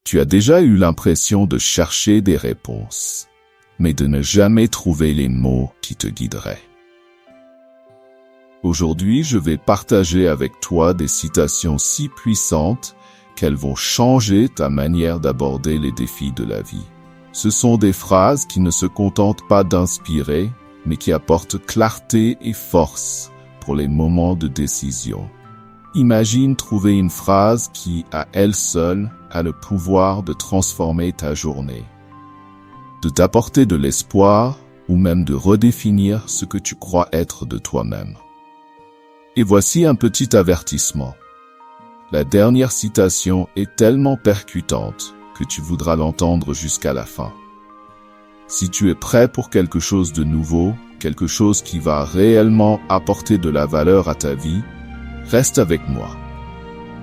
Tu as déjà eu l'impression de chercher des réponses, mais de ne jamais trouver les mots qui te guideraient. Aujourd'hui, je vais partager avec toi des citations si puissantes qu'elles vont changer ta manière d'aborder les défis de la vie. Ce sont des phrases qui ne se contentent pas d'inspirer, mais qui apportent clarté et force pour les moments de décision. Imagine trouver une phrase qui, à elle seule, a le pouvoir de transformer ta journée, de t'apporter de l'espoir ou même de redéfinir ce que tu crois être de toi-même. Et voici un petit avertissement. La dernière citation est tellement percutante que tu voudras l'entendre jusqu'à la fin. Si tu es prêt pour quelque chose de nouveau, quelque chose qui va réellement apporter de la valeur à ta vie, reste avec moi.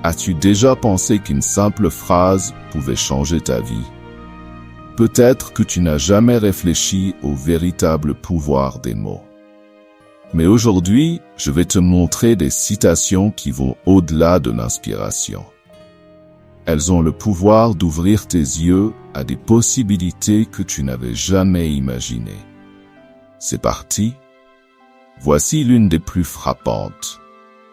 As-tu déjà pensé qu'une simple phrase pouvait changer ta vie? Peut-être que tu n'as jamais réfléchi au véritable pouvoir des mots. Mais aujourd'hui, je vais te montrer des citations qui vont au-delà de l'inspiration. Elles ont le pouvoir d'ouvrir tes yeux à des possibilités que tu n'avais jamais imaginées. C'est parti. Voici l'une des plus frappantes.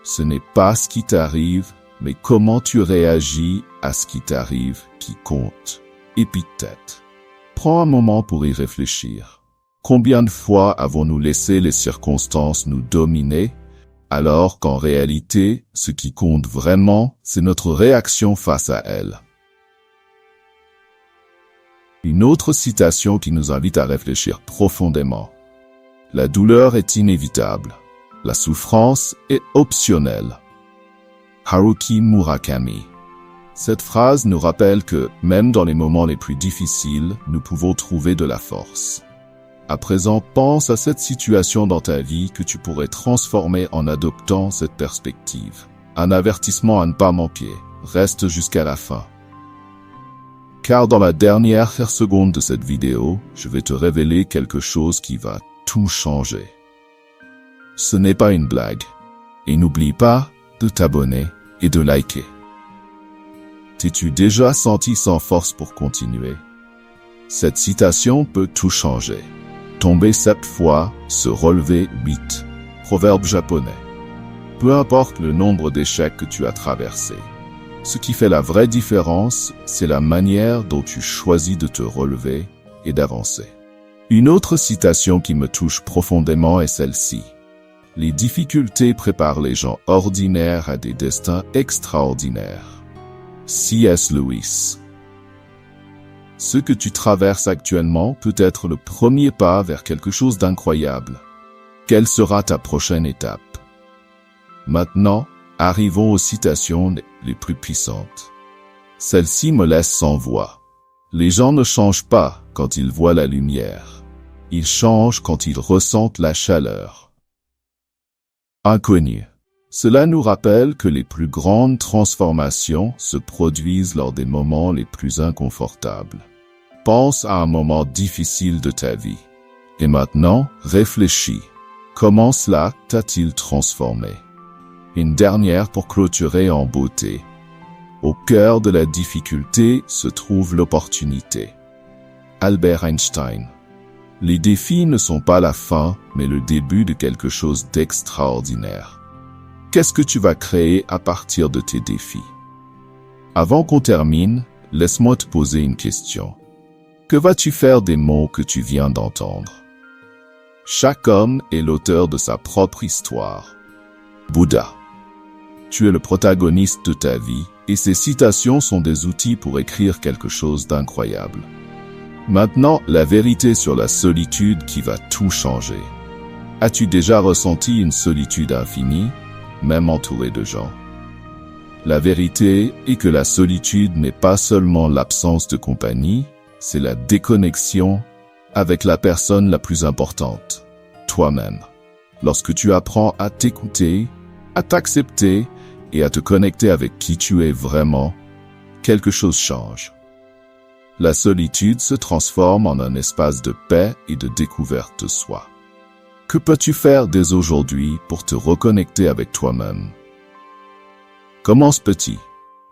Ce n'est pas ce qui t'arrive, mais comment tu réagis à ce qui t'arrive qui compte. Épithète. Prends un moment pour y réfléchir. Combien de fois avons-nous laissé les circonstances nous dominer, alors qu'en réalité, ce qui compte vraiment, c'est notre réaction face à elles? Une autre citation qui nous invite à réfléchir profondément. La douleur est inévitable. La souffrance est optionnelle. Haruki Murakami. Cette phrase nous rappelle que, même dans les moments les plus difficiles, nous pouvons trouver de la force. À présent, pense à cette situation dans ta vie que tu pourrais transformer en adoptant cette perspective. Un avertissement à ne pas manquer. Reste jusqu'à la fin. Car dans la dernière seconde de cette vidéo, je vais te révéler quelque chose qui va tout changer. Ce n'est pas une blague. Et n'oublie pas de t'abonner et de liker. T'es-tu déjà senti sans force pour continuer? Cette citation peut tout changer. Tomber 7 fois, se relever 8. Proverbe japonais. Peu importe le nombre d'échecs que tu as traversés. Ce qui fait la vraie différence, c'est la manière dont tu choisis de te relever et d'avancer. Une autre citation qui me touche profondément est celle-ci. Les difficultés préparent les gens ordinaires à des destins extraordinaires. C.S. Lewis. Ce que tu traverses actuellement peut être le premier pas vers quelque chose d'incroyable. Quelle sera ta prochaine étape? Maintenant, arrivons aux citations les plus puissantes. Celle-ci me laisse sans voix. Les gens ne changent pas quand ils voient la lumière. Ils changent quand ils ressentent la chaleur. Inconnu. Cela nous rappelle que les plus grandes transformations se produisent lors des moments les plus inconfortables. Pense à un moment difficile de ta vie. Et maintenant, réfléchis. Comment cela t'a-t-il transformé? Une dernière pour clôturer en beauté. Au cœur de la difficulté se trouve l'opportunité. Albert Einstein. Les défis ne sont pas la fin, mais le début de quelque chose d'extraordinaire. Qu'est-ce que tu vas créer à partir de tes défis? Avant qu'on termine, laisse-moi te poser une question. Que vas-tu faire des mots que tu viens d'entendre? Chaque homme est l'auteur de sa propre histoire. Bouddha. Tu es le protagoniste de ta vie, et ces citations sont des outils pour écrire quelque chose d'incroyable. Maintenant, la vérité sur la solitude qui va tout changer. As-tu déjà ressenti une solitude infinie, même entouré de gens? La vérité est que la solitude n'est pas seulement l'absence de compagnie, c'est la déconnexion avec la personne la plus importante, toi-même. Lorsque tu apprends à t'écouter, à t'accepter et à te connecter avec qui tu es vraiment, quelque chose change. La solitude se transforme en un espace de paix et de découverte de soi. Que peux-tu faire dès aujourd'hui pour te reconnecter avec toi-même? Commence petit.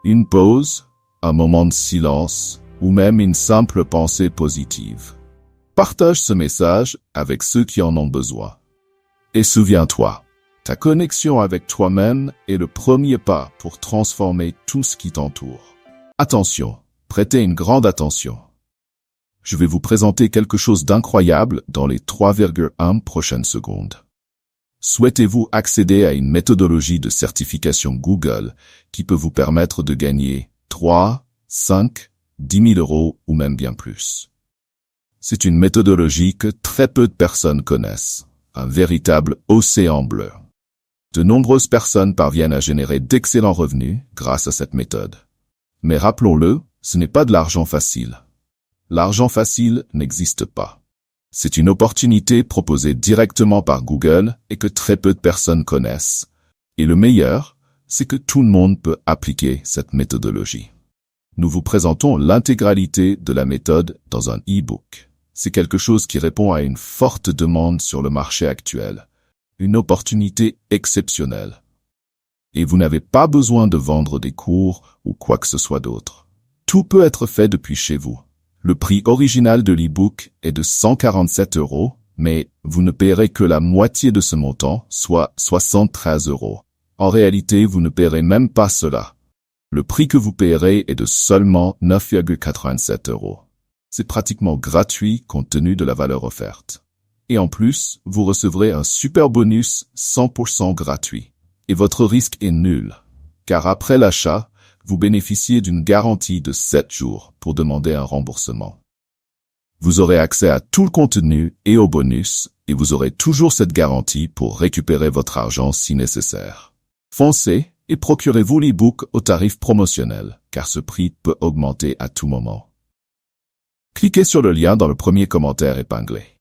Une pause, un moment de silence ou même une simple pensée positive. Partage ce message avec ceux qui en ont besoin. Et souviens-toi, ta connexion avec toi-même est le premier pas pour transformer tout ce qui t'entoure. Attention, prêtez une grande attention. Je vais vous présenter quelque chose d'incroyable dans les 3,1 prochaines secondes. Souhaitez-vous accéder à une méthodologie de certification Google qui peut vous permettre de gagner 3, 5, 10 000 euros ou même bien plus? C'est une méthodologie que très peu de personnes connaissent, un véritable océan bleu. De nombreuses personnes parviennent à générer d'excellents revenus grâce à cette méthode. Mais rappelons-le, ce n'est pas de l'argent facile. L'argent facile n'existe pas. C'est une opportunité proposée directement par Google et que très peu de personnes connaissent. Et le meilleur, c'est que tout le monde peut appliquer cette méthodologie. Nous vous présentons l'intégralité de la méthode dans un e-book. C'est quelque chose qui répond à une forte demande sur le marché actuel. Une opportunité exceptionnelle. Et vous n'avez pas besoin de vendre des cours ou quoi que ce soit d'autre. Tout peut être fait depuis chez vous. Le prix original de l'e-book est de 147 €, mais vous ne paierez que la moitié de ce montant, soit 73 €. En réalité, vous ne paierez même pas cela. Le prix que vous paierez est de seulement 9,87 €. C'est pratiquement gratuit compte tenu de la valeur offerte. Et en plus, vous recevrez un super bonus 100% gratuit. Et votre risque est nul, car après l'achat, vous bénéficiez d'une garantie de 7 jours pour demander un remboursement. Vous aurez accès à tout le contenu et aux bonus, et vous aurez toujours cette garantie pour récupérer votre argent si nécessaire. Foncez et procurez-vous l'e-book au tarif promotionnel, car ce prix peut augmenter à tout moment. Cliquez sur le lien dans le premier commentaire épinglé.